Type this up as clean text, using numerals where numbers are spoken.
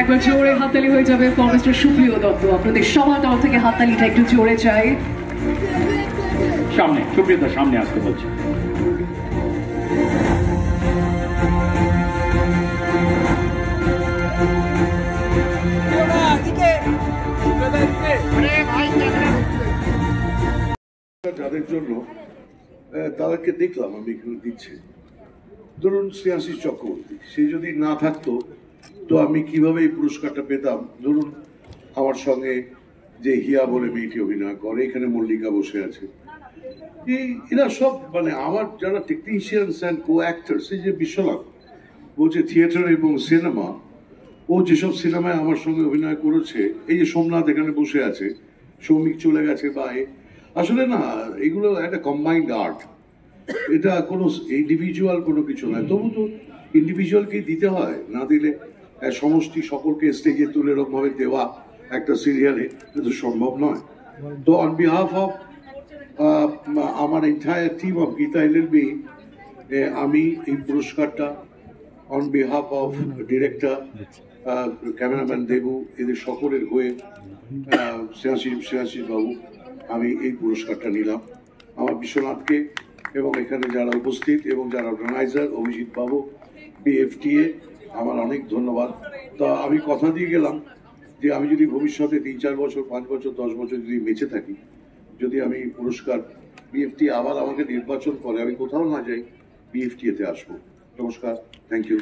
একবার জোরে হাততালি হয়ে যাবে ফর মিস্টার সুপ্রিয় দত্ত। আপনাদের সবার তরফ থেকে হাততালিটা একটু জোরে চাই। সামনে সুপ্রিয়তা সামনে আসতে বলছি। যাদের জন্য তাদেরকে দেখলাম আমি এখানে দিচ্ছে, ধরুন স্নেহাশিস চক্রবর্তী, সে যদি না থাকতো তো আমি কিভাবে এই পুরস্কারটা পেতাম। ধরুন আমার সঙ্গে যে হিয়া বলে মেয়েটি অভিনয় করে, এখানে মল্লিকা বসে আছে, এরা সব মানে আমার যারা টেকনিশিয়ানস অ্যান্ড কো অ্যাক্টার্স, এই যে বিশ্বনাথ বলছে থিয়েটার এবং সিনেমা, ও যেসব সিনেমায় আমার সঙ্গে অভিনয় করেছে, এই যে সোমনাথ এখানে বসে আছে, সৌমিক চলে গেছে বা আসলে না এগুলো একটা কম্বাইন্ড আর্ট, এটা কোনো ইন্ডিভিজুয়াল কোনো কিছু নয়। তবু তো ইন্ডিভিজুয়ালকে দিতে হয়, না দিলে সমষ্টি সকলকে স্টেজে তুলে এরকমভাবে দেওয়া একটা সিরিয়ালে কিন্তু সম্ভব নয়। তো অন বিহাফ অফ আমার entire team of Gita LLB, আমি এই পুরস্কারটা on behalf of director, cameraman Debu, এদের সকলের হয়ে শ্রেয়াশিস বাবু, আমি এই পুরস্কারটা নিলাম। আমার বিশ্বনাথকে এবং এখানে যারা উপস্থিত এবং যারা অর্গানাইজার, অভিজিৎ বাবু, BFTA, আমার অনেক ধন্যবাদ। তা আমি কথা দিয়ে গেলাম যে আমি যদি ভবিষ্যতে 3-4 বছর, 5 বছর, 10 বছর যদি বেঁচে থাকি, যদি আমি পুরস্কার BFTA আবার আমাকে নির্বাচন করে, আমি কোথাও না যাই, BFTA তে আসবো। নমস্কার, থ্যাংক ইউ।